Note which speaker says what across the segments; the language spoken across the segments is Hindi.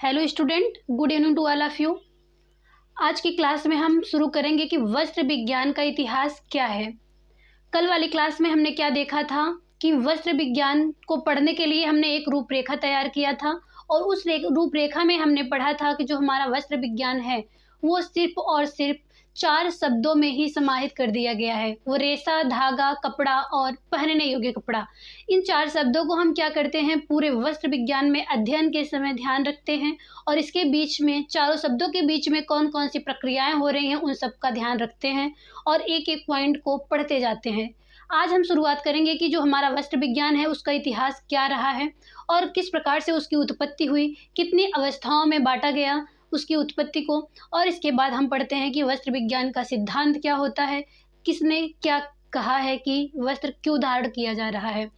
Speaker 1: Hello student, good evening to all of you. आज की क्लास में हम शुरू करेंगे कि वस्त्र विज्ञान का इतिहास क्या है। कल वाली क्लास में हमने क्या देखा था कि वस्त्र विज्ञान को पढ़ने के लिए हमने एक रूपरेखा तैयार किया था और उस रूपरेखा में हमने पढ़ा था कि जो हमारा वस्त्र विज्ञान है वो सिर्फ और सिर्फ 4 शब्दों में ही समाहित कर दिया गया है। वो रेशा, धागा, कपड़ा और पहनने योग्य कपड़ा। इन 4 शब्दों को हम क्या करते हैं, पूरे वस्त्र विज्ञान में अध्ययन के समय ध्यान रखते हैं और इसके बीच में चारों शब्दों के बीच में कौन कौन सी प्रक्रियाएं हो रही हैं उन सब का ध्यान रखते हैं और एक एक पॉइंट को पढ़ते जाते हैं। आज हम शुरुआत करेंगे कि जो हमारा वस्त्र विज्ञान है उसका इतिहास क्या रहा है और किस प्रकार से उसकी उत्पत्ति हुई, कितनी अवस्थाओं में बांटा गया उसकी उत्पत्ति को, और इसके बाद हम पढ़ते हैं कि वस्त्र विज्ञान का सिद्धांत क्या होता है, किसने क्या कहा है कि वस्त्र क्यों धारण किया जा रहा है।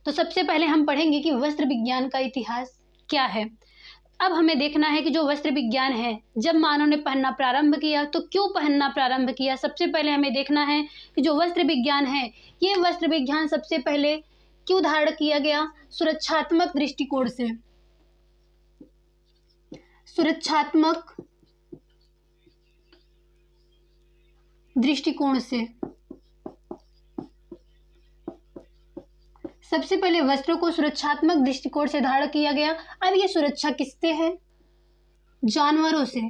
Speaker 1: तो सबसे पहले हम पढ़ेंगे कि वस्त्र विज्ञान का इतिहास क्या है। अब हमें देखना है कि जो वस्त्र विज्ञान है, जब मानव ने पहनना प्रारंभ किया तो क्यों पहनना प्रारंभ किया। सबसे पहले हमें देखना है कि जो वस्त्र विज्ञान है, ये वस्त्र विज्ञान सबसे पहले क्यों धारण किया गया। सुरक्षात्मक दृष्टिकोण से। सुरक्षात्मक दृष्टिकोण से सबसे पहले वस्त्रों को सुरक्षात्मक दृष्टिकोण से धारण किया गया। अब ये सुरक्षा किससे है? जानवरों से।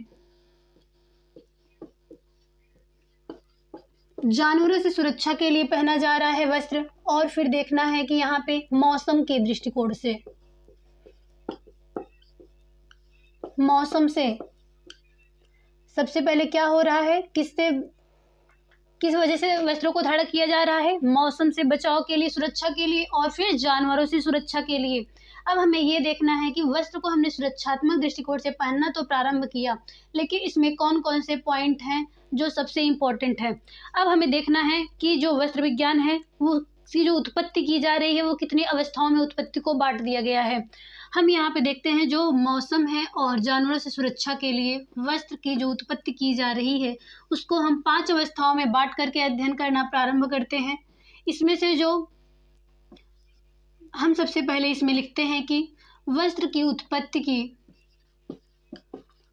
Speaker 1: जानवरों से सुरक्षा के लिए पहना जा रहा है वस्त्र। और फिर देखना है कि यहाँ पे मौसम के दृष्टिकोण से, मौसम से सबसे पहले क्या हो रहा है, किस वजह से वस्त्रों को धारण किया जा रहा है? मौसम से बचाव के लिए, सुरक्षा के लिए, और फिर जानवरों से सुरक्षा के लिए। अब हमें ये देखना है कि वस्त्र को हमने सुरक्षात्मक दृष्टिकोण से पहनना तो प्रारंभ किया, लेकिन इसमें कौन कौन से पॉइंट हैं जो सबसे इम्पोर्टेंट है। अब हमें देखना है कि जो वस्त्र विज्ञान है वो की जो उत्पत्ति की जा रही है वो कितनी अवस्थाओं में उत्पत्ति को बांट दिया गया है। हम यहाँ पे देखते हैं जो मौसम है और जानवरों से सुरक्षा के लिए वस्त्र की जो उत्पत्ति की जा रही है उसको हम 5 अवस्थाओं में बांट करके अध्ययन करना प्रारंभ करते हैं। इसमें से जो हम सबसे पहले इसमें लिखते हैं कि वस्त्र की उत्पत्ति की,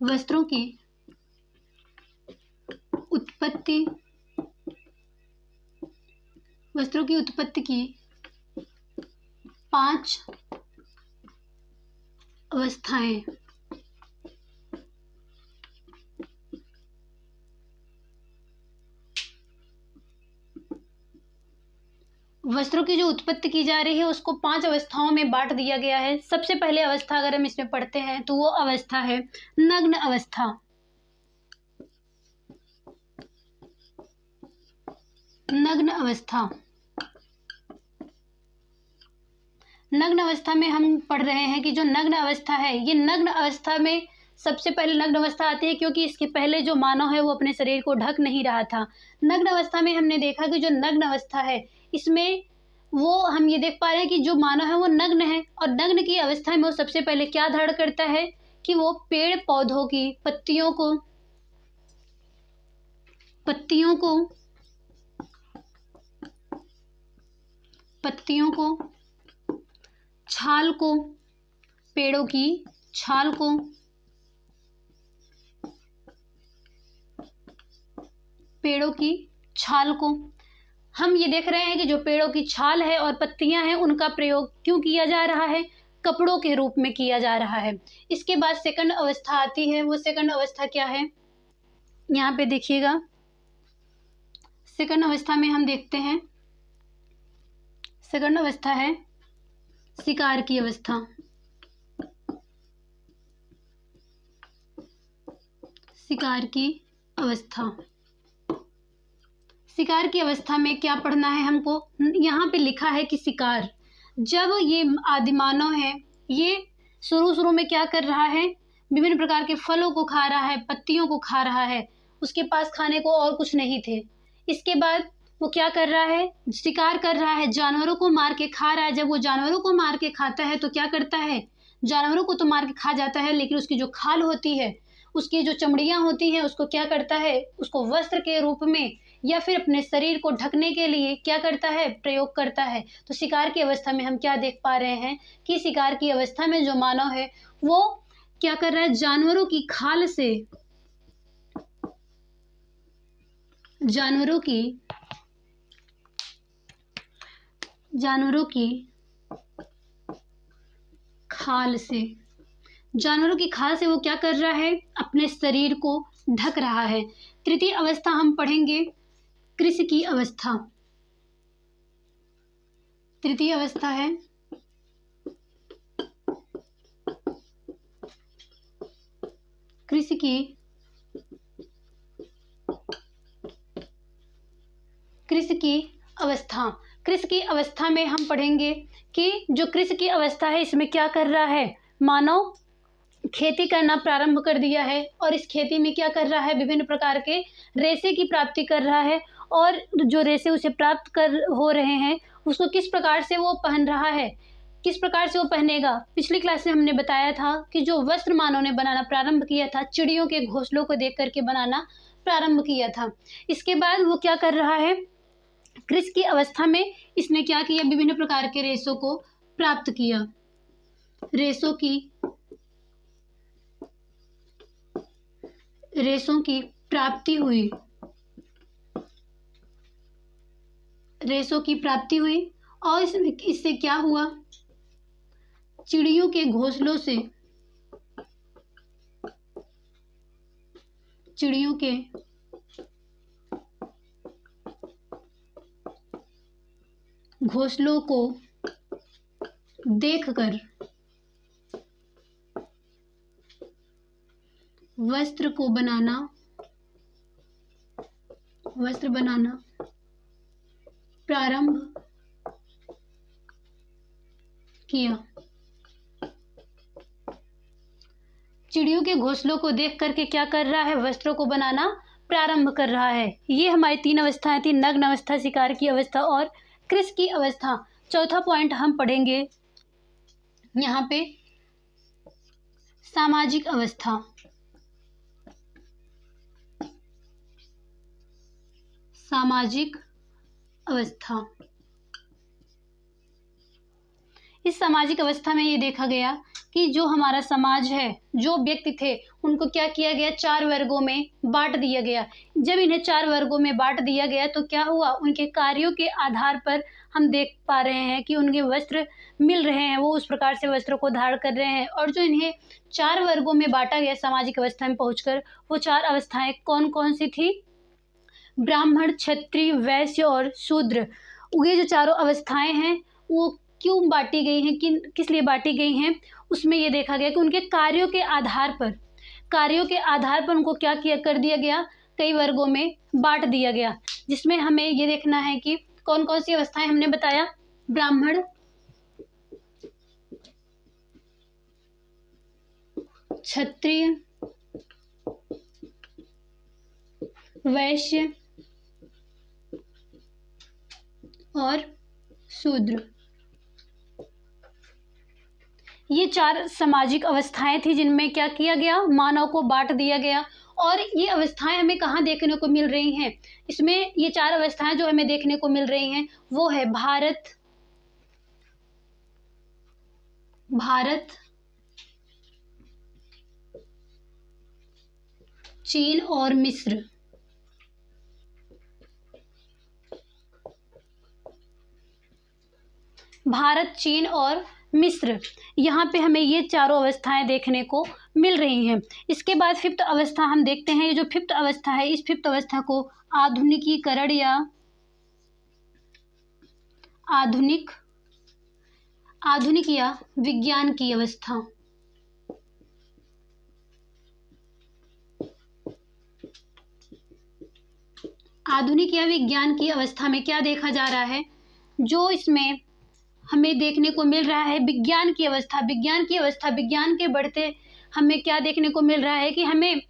Speaker 1: वस्त्रों की उत्पत्ति, वस्त्रों की उत्पत्ति की 5 अवस्थाएं। वस्त्रों की जो उत्पत्ति की जा रही है उसको 5 अवस्थाओं में बांट दिया गया है। सबसे पहले अवस्था अगर हम इसमें पढ़ते हैं तो वो अवस्था है नग्न अवस्था। नग्न अवस्था। नग्न अवस्था में हम पढ़ रहे हैं कि जो नग्न अवस्था है, ये नग्न अवस्था में सबसे पहले नग्न अवस्था आती है क्योंकि इसके पहले जो मानव है वो अपने शरीर को ढक नहीं रहा था। नग्न अवस्था में हमने देखा कि जो नग्न अवस्था है इसमें वो हम ये देख पा रहे हैं कि जो मानव है वो नग्न है, और नग्न की अवस्था में वो सबसे पहले क्या धारण करता है कि वो पेड़ पौधों की पत्तियों को, छाल को, पेड़ों की छाल को, पेड़ों की छाल को हम ये देख रहे हैं कि जो पेड़ों की छाल है और पत्तियां हैं उनका प्रयोग क्यों किया जा रहा है? कपड़ों के रूप में किया जा रहा है। इसके बाद सेकंड अवस्था आती है। वो सेकंड अवस्था क्या है, यहाँ पे देखिएगा। सेकंड अवस्था में हम देखते हैं, सेकंड अवस्था है शिकार की अवस्था। शिकार की अवस्था। शिकार की अवस्था में क्या पढ़ना है हमको? यहाँ पे लिखा है कि शिकार, जब ये आदिमानव है ये शुरू में क्या कर रहा है, विभिन्न प्रकार के फलों को खा रहा है, पत्तियों को खा रहा है, उसके पास खाने को और कुछ नहीं थे। इसके बाद वो क्या कर रहा है, शिकार कर रहा है, जानवरों को मार के खा रहा है। जब वो जानवरों को मार के खाता है तो क्या करता है, जानवरों को तो मार के खा जाता है, लेकिन उसकी जो खाल होती है, उसकी जो चमड़ियाँ होती हैं, उसको क्या करता है, उसको वस्त्र के रूप में या फिर अपने शरीर को ढकने के लिए क्या करता है, प्रयोग करता है। तो शिकार की अवस्था में हम क्या देख पा रहे हैं कि शिकार की अवस्था में जो मानव है वो क्या कर रहा है, जानवरों की खाल से, जानवरों की खाल से, जानवरों की खाल से वो क्या कर रहा है, अपने शरीर को ढक रहा है। तृतीय अवस्था हम पढ़ेंगे कृषि की अवस्था। तृतीय अवस्था है कृषि की अवस्था। कृषि की अवस्था में हम पढ़ेंगे कि जो कृषि की अवस्था है इसमें क्या कर रहा है, मानव खेती करना प्रारंभ कर दिया है और इस खेती में क्या कर रहा है, विभिन्न प्रकार के रेशे की प्राप्ति कर रहा है और जो रेशे उसे प्राप्त कर हो रहे हैं उसको किस प्रकार से वो पहन रहा है, किस प्रकार से वो पहनेगा। पिछली क्लास में हमने बताया था कि जो वस्त्र मानव ने बनाना प्रारंभ किया था, चिड़ियों के घोंसलों को देख करके बनाना प्रारंभ किया था। इसके बाद वो क्या कर रहा है, कृषि की अवस्था में इसने क्या किया, विभिन्न प्रकार के रेशों को प्राप्त किया, रेशों की प्राप्ति हुई, रेशों की प्राप्ति हुई और इससे क्या हुआ, चिड़ियों के घोंसलों से, चिड़ियों के घोंसलों को देखकर वस्त्र बनाना प्रारंभ किया। चिड़ियों के घोंसलों को देख करके क्या कर रहा है, वस्त्रों को बनाना प्रारंभ कर रहा है। ये हमारी तीन अवस्थाएं थी, नग्न अवस्था, शिकार की अवस्था और कृषि की अवस्था। चौथा पॉइंट हम पढ़ेंगे यहाँ पे सामाजिक अवस्था। सामाजिक अवस्था, इस सामाजिक अवस्था में ये देखा गया कि जो हमारा समाज है, जो व्यक्ति थे उनको क्या किया गया, 4 वर्गों में बांट दिया गया। जब इन्हें 4 वर्गों में बांट दिया गया तो क्या हुआ, उनके कार्यों के आधार पर हम देख पा रहे हैं कि उनके वस्त्र मिल रहे हैं, वो उस प्रकार से वस्त्रों को धारण कर रहे हैं। और जो इन्हें 4 वर्गों में बांटा गया सामाजिक अवस्था में पहुंचकर, वो 4 अवस्थाएं कौन कौन सी थी, ब्राह्मण, क्षत्रिय, वैश्य और शूद्र। ये जो चारों अवस्थाएं हैं वो क्यों बांटी गई हैं, किस लिए बांटी गई हैं, उसमें ये देखा गया कि उनके कार्यों के आधार पर उनको क्या किया कर दिया गया, कई वर्गों में बांट दिया गया। जिसमें हमें ये देखना है कि कौन कौन सी अवस्थाएं हमने बताया, ब्राह्मण, क्षत्रिय, वैश्य और शूद्र। ये 4 सामाजिक अवस्थाएं थी जिनमें क्या किया गया, मानव को बांट दिया गया। और ये अवस्थाएं हमें कहाँ देखने को मिल रही हैं, इसमें ये 4 अवस्थाएं जो हमें देखने को मिल रही हैं वो है भारत, चीन और मिस्र। भारत, चीन और मिस्र, यहाँ पे हमें ये चारों अवस्थाएं देखने को मिल रही हैं। इसके बाद 5th अवस्था हम देखते हैं। ये जो 5th अवस्था है, इस 5th अवस्था को आधुनिकीकरण या आधुनिक या विज्ञान की अवस्था। आधुनिक या विज्ञान की अवस्था में क्या देखा जा रहा है, जो इसमें हमें देखने को मिल रहा है विज्ञान की अवस्था। विज्ञान के बढ़ते हमें क्या देखने को मिल रहा है कि हमें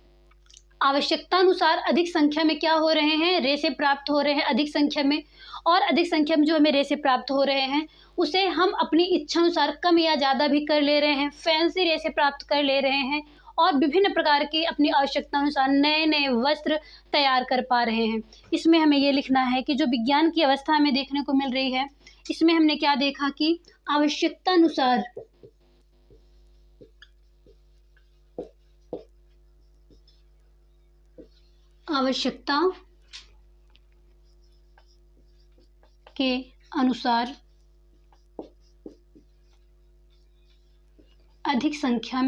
Speaker 1: आवश्यकता अनुसार अधिक संख्या में क्या हो रहे हैं, रेशे प्राप्त हो रहे हैं अधिक संख्या में। और अधिक संख्या में जो हमें रेशे प्राप्त हो रहे हैं उसे हम अपनी इच्छा अनुसार कम या ज़्यादा भी कर ले रहे हैं, फैंसी रेशे प्राप्त कर ले रहे हैं और विभिन्न प्रकार के अपनी आवश्यकता अनुसार नए नए वस्त्र तैयार कर पा रहे हैं। इसमें हमें ये लिखना है कि जो विज्ञान की अवस्था हमें देखने को मिल रही है, इसमें हमने क्या देखा कि आवश्यकता अनुसार आवश्यकता के अनुसार अधिक संख्या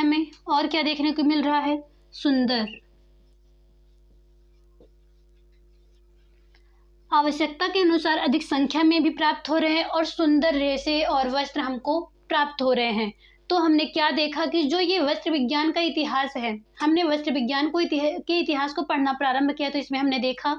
Speaker 1: में और क्या देखने को मिल रहा है? सुंदर। आवश्यकता के अनुसार अधिक संख्या में भी प्राप्त हो रहे हैं और सुंदर रेशे और वस्त्र हमको प्राप्त हो रहे हैं। तो हमने क्या देखा कि जो ये वस्त्र विज्ञान का इतिहास है, हमने वस्त्र विज्ञान के इतिहास को पढ़ना प्रारंभ किया तो इसमें हमने देखा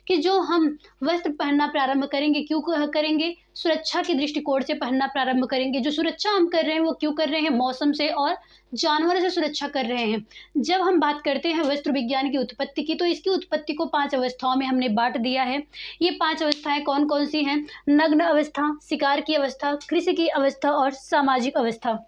Speaker 1: कि जो हम वस्त्र पहनना प्रारंभ करेंगे, क्यों करेंगे? सुरक्षा के दृष्टिकोण से पहनना प्रारंभ करेंगे। जो सुरक्षा हम कर रहे हैं वो क्यों कर रहे हैं? मौसम से और जानवरों से सुरक्षा कर रहे हैं। जब हम बात करते हैं वस्त्र विज्ञान की उत्पत्ति की, तो इसकी उत्पत्ति को 5 अवस्थाओं में हमने बांट दिया है। ये 5 अवस्थाएं कौन कौन सी हैं? नग्न अवस्था, शिकार की अवस्था, कृषि की अवस्था और सामाजिक अवस्था।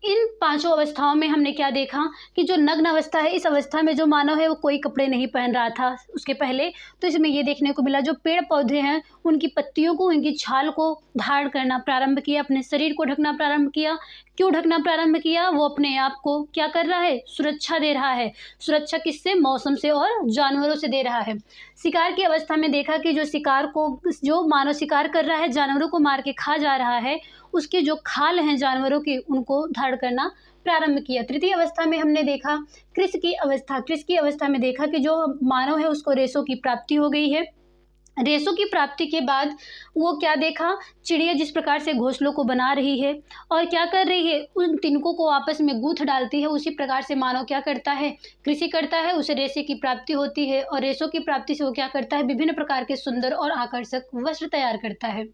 Speaker 1: इन 5 अवस्थाओं में हमने क्या देखा कि जो नग्न अवस्था है, इस अवस्था में जो मानव है वो कोई कपड़े नहीं पहन रहा था उसके पहले। तो इसमें ये देखने को मिला जो पेड़ पौधे हैं उनकी पत्तियों को, उनकी छाल को धारण करना प्रारंभ किया, अपने शरीर को ढकना प्रारंभ किया। क्यों ढकना प्रारंभ किया? वो अपने आप को क्या कर रहा है? सुरक्षा दे रहा है। सुरक्षा किससे? मौसम से और जानवरों से दे रहा है। शिकार की अवस्था में देखा कि जो मानव शिकार कर रहा है, जानवरों को मार के खा जा रहा है, उसके जो खाल हैं जानवरों के, उनको धारण करना प्रारंभ किया। तृतीय अवस्था में हमने देखा कृषि की अवस्था। कृषि की अवस्था में देखा कि जो मानव है उसको रेशों की प्राप्ति हो गई है। रेशों की प्राप्ति के बाद वो क्या देखा? चिड़िया जिस प्रकार से घोंसलों को बना रही है और क्या कर रही है? उन तिनकों को आपस में गूंथ डालती है। उसी प्रकार से मानव क्या करता है? कृषि करता है, उसे रेशे की प्राप्ति होती है और रेशों की प्राप्ति से वो क्या करता है? विभिन्न प्रकार के सुंदर और आकर्षक वस्त्र तैयार करता है।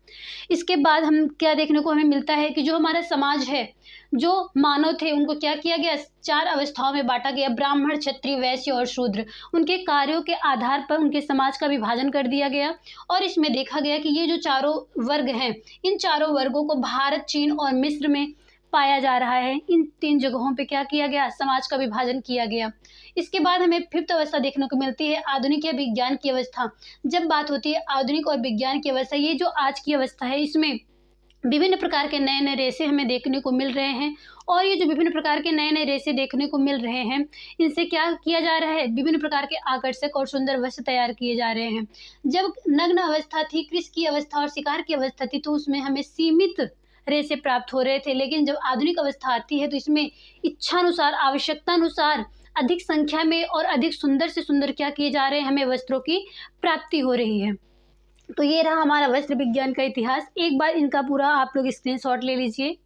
Speaker 1: इसके बाद हम क्या देखने को हमें मिलता है कि जो हमारा समाज है, जो मानव थे उनको क्या किया गया? 4 अवस्थाओं में बांटा गया। ब्राह्मण, क्षत्रिय, वैश्य और शूद्र। उनके कार्यों के आधार पर उनके समाज का विभाजन कर दिया गया और इसमें देखा गया कि ये जो चारों वर्ग हैं, इन चारों वर्गों को भारत, चीन और मिस्र में पाया जा रहा है। इन 3 जगहों पे क्या किया गया? समाज का विभाजन किया गया। इसके बाद हमें 5th अवस्था देखने को मिलती है, आधुनिक या विज्ञान की अवस्था। जब बात होती है आधुनिक और विज्ञान की अवस्था, ये जो आज की अवस्था है, इसमें विभिन्न प्रकार के नए नए रेशे हमें देखने को मिल रहे हैं और ये जो विभिन्न प्रकार के नए नए रेशे देखने को मिल रहे हैं, इनसे क्या किया जा रहा है? विभिन्न प्रकार के आकर्षक और सुंदर वस्त्र तैयार किए जा रहे हैं। जब नग्न अवस्था थी, कृषि की अवस्था और शिकार की अवस्था थी, तो उसमें हमें सीमित रेशे प्राप्त हो रहे थे। लेकिन जब आधुनिक अवस्था आती है तो इसमें इच्छानुसार, आवश्यकतानुसार अधिक संख्या में और अधिक सुंदर से सुंदर क्या किए जा रहे हैं? हमें वस्त्रों की प्राप्ति हो रही है। तो ये रहा हमारा वस्त्र विज्ञान का इतिहास। एक बार इनका पूरा आप लोग स्क्रीनशॉट ले लीजिए।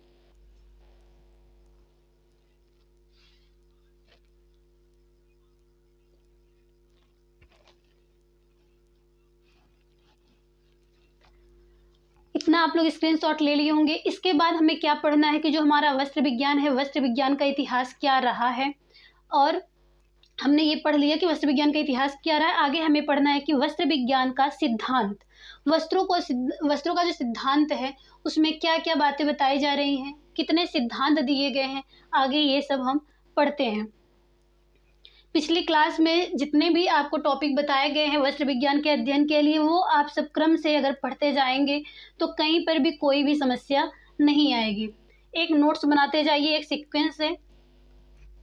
Speaker 1: इतना आप लोग स्क्रीनशॉट ले लिए होंगे। इसके बाद हमें क्या पढ़ना है कि जो हमारा वस्त्र विज्ञान है, वस्त्र विज्ञान का इतिहास क्या रहा है। और हमने ये पढ़ लिया कि वस्त्र विज्ञान का इतिहास क्या रहा है। आगे हमें पढ़ना है कि वस्त्र विज्ञान का सिद्धांत, वस्त्रों का जो सिद्धांत है उसमें क्या क्या बातें बताई जा रही हैं, कितने सिद्धांत दिए गए हैं, आगे ये सब हम पढ़ते हैं। पिछली क्लास में जितने भी आपको टॉपिक बताए गए हैं वस्त्र विज्ञान के अध्ययन के लिए, वो आप सब क्रम से अगर पढ़ते जाएंगे तो कहीं पर भी कोई भी समस्या नहीं आएगी। एक नोट्स बनाते जाइए, एक सीक्वेंस है,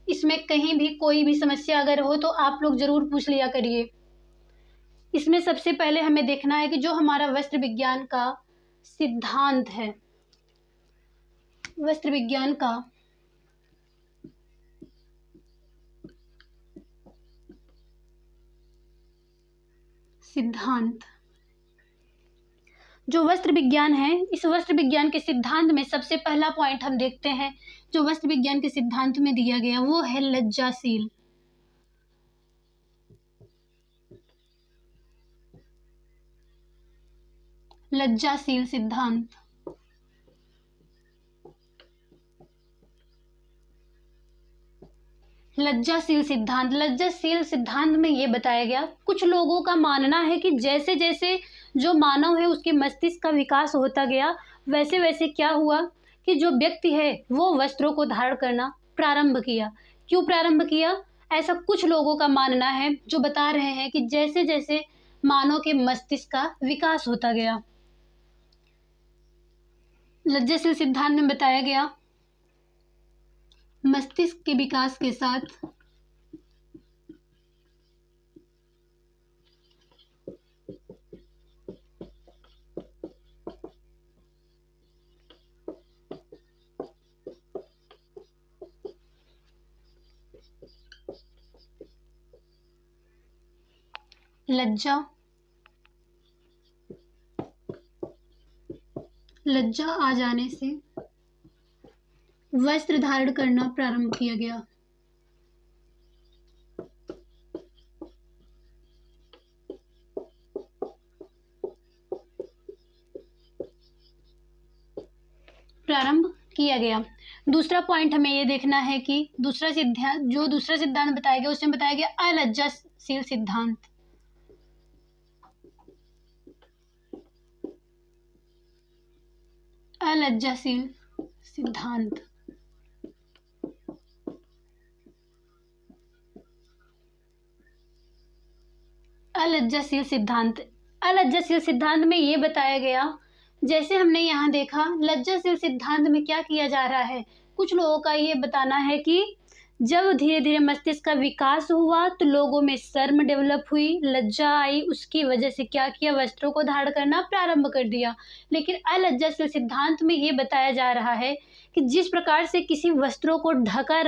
Speaker 1: इसमें कहीं भी कोई भी समस्या अगर हो तो आप लोग ज़रूर पूछ लिया करिए। इसमें सबसे पहले हमें देखना है कि जो हमारा वस्त्र विज्ञान का सिद्धांत है, वस्त्र विज्ञान का सिद्धांत, जो वस्त्र विज्ञान है, इस वस्त्र विज्ञान के सिद्धांत में सबसे पहला पॉइंट हम देखते हैं जो वस्त्र विज्ञान के सिद्धांत में दिया गया, वो है लज्जाशील। लज्जाशील सिद्धांत। लज्जाशील सिद्धांत में ये बताया गया, कुछ लोगों का मानना है कि जैसे जैसे जो मानव है उसके मस्तिष्क का विकास होता गया, वैसे वैसे क्या हुआ कि जो व्यक्ति है वो वस्त्रों को धारण करना प्रारंभ किया। क्यों प्रारंभ किया? ऐसा कुछ लोगों का मानना है जो बता रहे हैं कि जैसे जैसे मानव के मस्तिष्क का विकास होता गया, लज्जाशील सिद्धांत में बताया गया मस्तिष्क के विकास के साथ लज्जा आ जाने से वस्त्र धारण करना प्रारंभ किया गया। दूसरा पॉइंट हमें ये देखना है कि दूसरा सिद्धांत बताया गया उसमें बताया गया अलज्जाशील सिद्धांत। अलज्जाशील सिद्धांत अलज्जाशील सिद्धांत में ये बताया गया, जैसे हमने यहाँ देखा लज्जाशील सिद्धांत में क्या किया जा रहा है। कुछ लोगों का ये बताना है कि जब धीरे धीरे मस्तिष्क का विकास हुआ तो लोगों में शर्म डेवलप हुई, लज्जा आई, उसकी वजह से क्या किया, वस्त्रों को धारण करना प्रारंभ कर दिया। लेकिन अलज्जाशील सिद्धांत में ये बताया जा रहा है कि जिस प्रकार से किसी वस्त्रों को ढक कर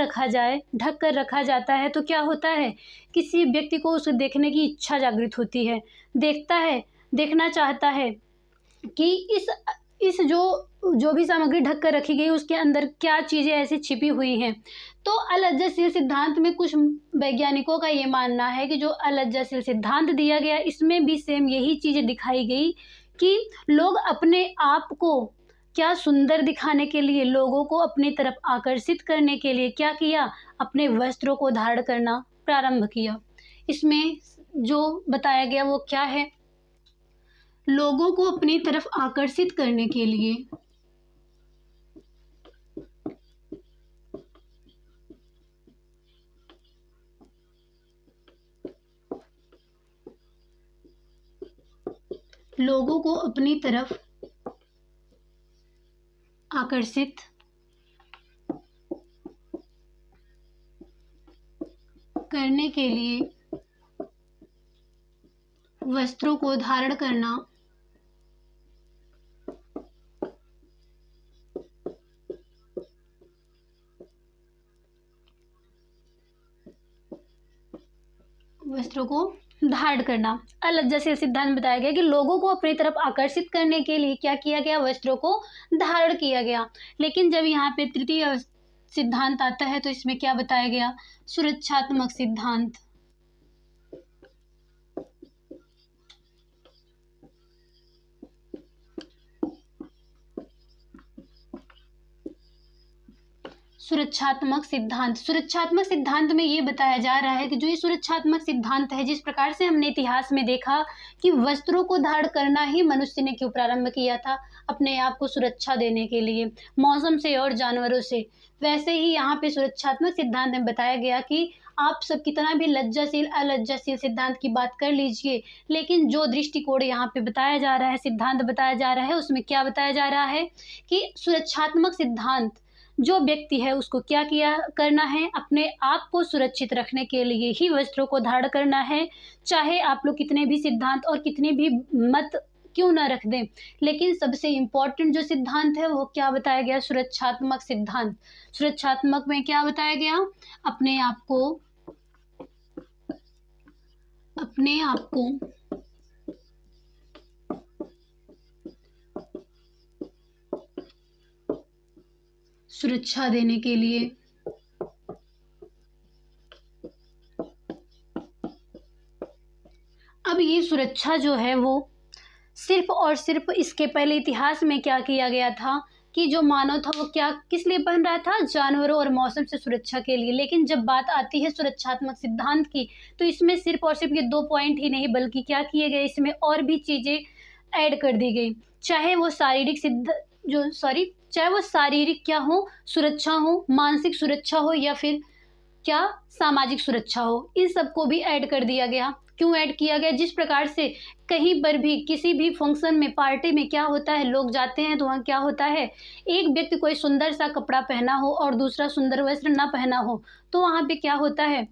Speaker 1: रखा जाता है तो क्या होता है, किसी व्यक्ति को उसे देखने की इच्छा जागृत होती है, देखना चाहता है कि इस जो भी सामग्री ढक कर रखी गई उसके अंदर क्या चीज़ें ऐसी छिपी हुई हैं। तो अलज्जाशील सिद्धांत में कुछ वैज्ञानिकों का ये मानना है कि जो अलज्जाशील सिद्धांत दिया गया इसमें भी सेम यही चीज़ें दिखाई गई कि लोग अपने आप को क्या सुंदर दिखाने के लिए, लोगों को अपनी तरफ आकर्षित करने के लिए क्या किया, अपने वस्त्रों को धारण करना प्रारंभ किया। इसमें जो बताया गया वो क्या है, लोगों को अपनी तरफ आकर्षित करने के लिए लोगों को अपनी तरफ आकर्षित करने के लिए वस्त्रों को धारण करना अलज्जाशील सिद्धांत बताया गया कि लोगों को अपनी तरफ आकर्षित करने के लिए क्या किया गया, वस्त्रों को धारण किया गया। लेकिन जब यहाँ पे तृतीय सिद्धांत आता है तो इसमें क्या बताया गया, सुरक्षात्मक सिद्धांत। सुरक्षात्मक सिद्धांत में ये बताया जा रहा है कि जो ये सुरक्षात्मक सिद्धांत है, जिस प्रकार से हमने इतिहास में देखा कि वस्त्रों को धारण करना ही मनुष्य ने क्यों प्रारंभ किया था, अपने आप को सुरक्षा देने के लिए मौसम से और जानवरों से, वैसे ही यहाँ पे सुरक्षात्मक सिद्धांत में बताया गया कि आप सब कितना भी लज्जाशील अलज्जाशील सिद्धांत की बात कर लीजिए, लेकिन जो दृष्टिकोण यहाँ पे बताया जा रहा है, सिद्धांत बताया जा रहा है, उसमें क्या बताया जा रहा है कि सुरक्षात्मक सिद्धांत जो व्यक्ति है उसको क्या करना है, अपने आप को सुरक्षित रखने के लिए ही वस्त्रों को धारण करना है। चाहे आप लोग कितने भी सिद्धांत और कितने भी मत क्यों ना रख दें, लेकिन सबसे इम्पोर्टेंट जो सिद्धांत है वो क्या बताया गया, सुरक्षात्मक सिद्धांत। सुरक्षात्मक में क्या बताया गया, अपने आप को सुरक्षा देने के लिए अब ये सुरक्षा जो है वो सिर्फ और सिर्फ इसके पहले इतिहास में क्या किया गया था कि जो मानव था वो क्या किस लिए पहन रहा था, जानवरों और मौसम से सुरक्षा के लिए। लेकिन जब बात आती है सुरक्षात्मक सिद्धांत की तो इसमें सिर्फ और सिर्फ ये 2 पॉइंट ही नहीं बल्कि क्या किए गए, इसमें और भी चीज़ें ऐड कर दी गई। चाहे वो शारीरिक क्या हो, सुरक्षा हो, मानसिक सुरक्षा हो या फिर क्या सामाजिक सुरक्षा हो, इन सबको भी ऐड कर दिया गया। क्यों ऐड किया गया। जिस प्रकार से कहीं पर भी किसी भी फंक्शन में, पार्टी में क्या होता है, लोग जाते हैं तो वहाँ क्या होता है, एक व्यक्ति कोई सुंदर सा कपड़ा पहना हो और दूसरा सुंदर वस्त्र ना पहना हो, तो वहाँ पे क्या होता है,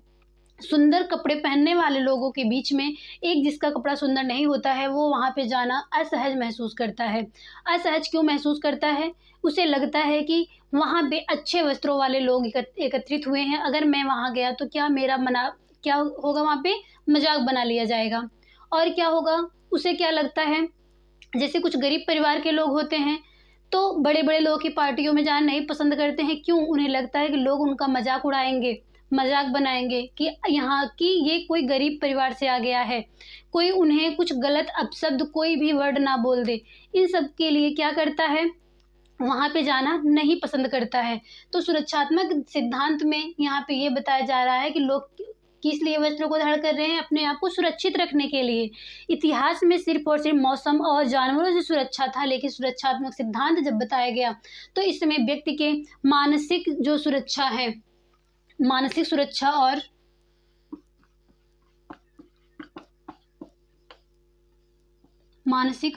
Speaker 1: सुंदर कपड़े पहनने वाले लोगों के बीच में एक जिसका कपड़ा सुंदर नहीं होता है, वो वहाँ पे जाना असहज महसूस करता है। असहज क्यों महसूस करता है, उसे लगता है कि वहाँ पे अच्छे वस्त्रों वाले लोग एकत्रित हुए हैं, अगर मैं वहाँ गया तो क्या होगा, वहाँ पे मजाक बना लिया जाएगा। और क्या होगा, उसे क्या लगता है, जैसे कुछ गरीब परिवार के लोग होते हैं तो बड़े बड़े लोगों की पार्टियों में जाना नहीं पसंद करते हैं। क्यों, उन्हें लगता है कि लोग उनका मजाक उड़ाएंगे, मजाक बनाएंगे कि यहाँ की ये कोई गरीब परिवार से आ गया है, कोई उन्हें कुछ गलत अपशब्द, कोई भी वर्ड ना बोल दे। इन सब के लिए क्या करता है, वहाँ पे जाना नहीं पसंद करता है। तो सुरक्षात्मक सिद्धांत में यहाँ पे ये बताया जा रहा है कि लोग किस लिए वस्त्रों को धारण कर रहे हैं, अपने आप को सुरक्षित रखने के लिए। इतिहास में सिर्फ और सिर्फ मौसम और जानवरों से सुरक्षा था, लेकिन सुरक्षात्मक सिद्धांत जब बताया गया तो इसमें व्यक्ति के मानसिक जो सुरक्षा है, मानसिक सुरक्षा और सामाजिक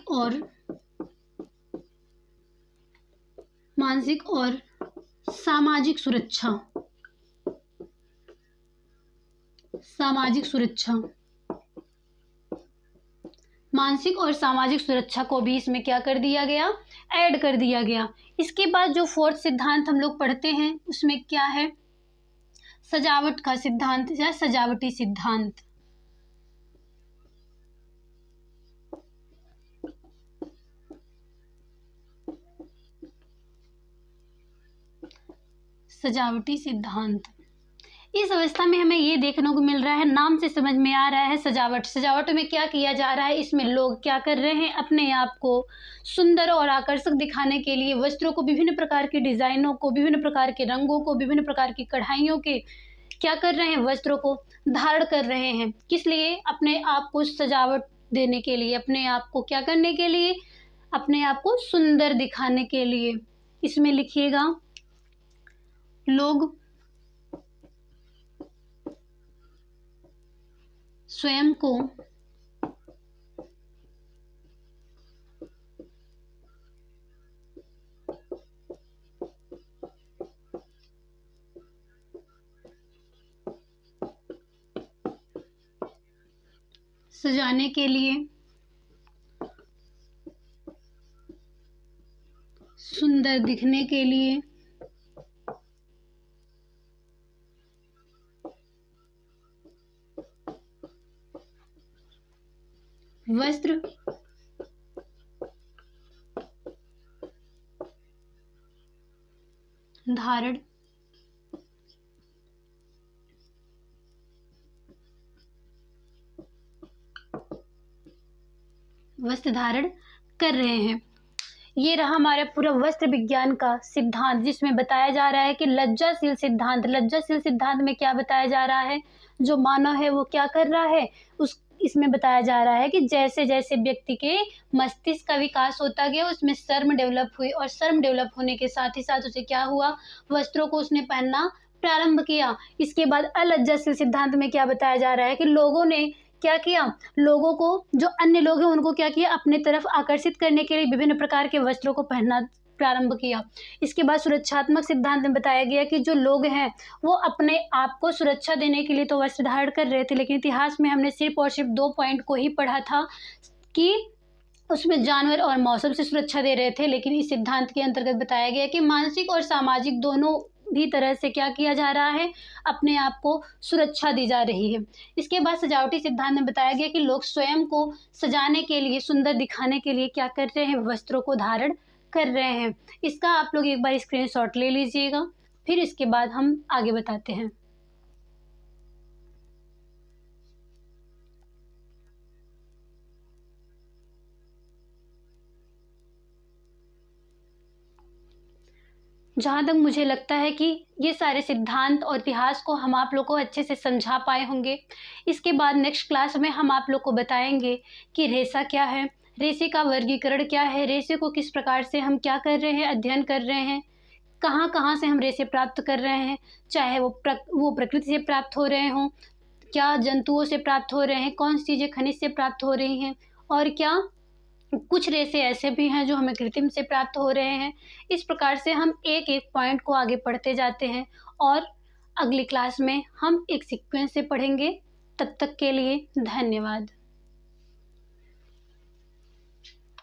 Speaker 1: सुरक्षा, मानसिक और सामाजिक सुरक्षा को भी इसमें क्या कर दिया गया, ऐड कर दिया गया। इसके बाद जो फोर्थ सिद्धांत हम लोग पढ़ते हैं उसमें क्या है, सजावट का सिद्धांत या सजावटी सिद्धांत। सजावटी सिद्धांत, इस अवस्था में हमें ये देखने को मिल रहा है, नाम से समझ में आ रहा है सजावट। सजावट में क्या किया जा रहा है, इसमें लोग क्या कर रहे हैं, अपने आप को सुंदर और आकर्षक दिखाने के लिए वस्त्रों को, विभिन्न प्रकार के डिजाइनों को, विभिन्न प्रकार के रंगों को, विभिन्न प्रकार की कढ़ाइयों के क्या कर रहे हैं, वस्त्रों को धारण कर रहे हैं। किस लिए, अपने आप को सजावट देने के लिए, अपने आप को क्या करने के लिए, अपने आप को सुंदर दिखाने के लिए। इसमें लिखिएगा, लोग स्वयं को सजाने के लिए, सुंदर दिखने के लिए वस्त्र धारण कर रहे हैं। ये रहा हमारा पूरा वस्त्र विज्ञान का सिद्धांत, जिसमें बताया जा रहा है कि लज्जाशील सिद्धांत। लज्जाशील सिद्धांत में क्या बताया जा रहा है, जो मानव है वो क्या कर रहा है, इसमें बताया जा रहा है कि जैसे जैसे व्यक्ति के मस्तिष्क का विकास होता गया, उसमें शर्म डेवलप हुई, और शर्म डेवलप होने के साथ ही साथ उसे क्या हुआ, वस्त्रों को उसने पहनना प्रारंभ किया। इसके बाद अलज्जाशील सिद्धांत में क्या बताया जा रहा है कि लोगों ने क्या किया, लोगों को, जो अन्य लोग हैं उनको क्या किया, अपने तरफ आकर्षित करने के लिए विभिन्न प्रकार के वस्त्रों को पहनना प्रारंभ किया। इसके बाद सुरक्षात्मक सिद्धांत में बताया गया कि जो लोग हैं वो अपने आप को सुरक्षा देने के लिए तो वस्त्र धारण कर रहे थे, लेकिन इतिहास में हमने सिर्फ और सिर्फ 2 पॉइंट को ही पढ़ा था कि उसमें जानवर और मौसम से सुरक्षा दे रहे थे। लेकिन इस सिद्धांत के अंतर्गत बताया गया कि मानसिक और सामाजिक दोनों भी तरह से क्या किया जा रहा है, अपने आप को सुरक्षा दी जा रही है। इसके बाद सजावटी सिद्धांत में बताया गया कि लोग स्वयं को सजाने के लिए, सुंदर दिखाने के लिए क्या कर रहे हैं, वस्त्रों को धारण कर रहे हैं। इसका आप लोग एक बार स्क्रीनशॉट ले लीजिएगा, फिर इसके बाद हम आगे बताते हैं। जहाँ तक मुझे लगता है कि ये सारे सिद्धांत और इतिहास को हम आप लोग को अच्छे से समझा पाए होंगे। इसके बाद नेक्स्ट क्लास में हम आप लोग को बताएंगे कि रेशा क्या है, रेशे का वर्गीकरण क्या है, रेशे को किस प्रकार से हम क्या कर रहे हैं, अध्ययन कर रहे हैं, कहाँ कहाँ से हम रेशे प्राप्त कर रहे हैं, चाहे वो प्रकृति से प्राप्त हो रहे हों, क्या जंतुओं से प्राप्त हो रहे हैं, कौन सी चीज़ें खनिज से प्राप्त हो रही हैं, और क्या कुछ रेसे ऐसे भी हैं जो हमें कृत्रिम से प्राप्त हो रहे हैं। इस प्रकार से हम एक एक पॉइंट को आगे पढ़ते जाते हैं और अगली क्लास में हम एक सीक्वेंस से पढ़ेंगे। तब तक के लिए धन्यवाद।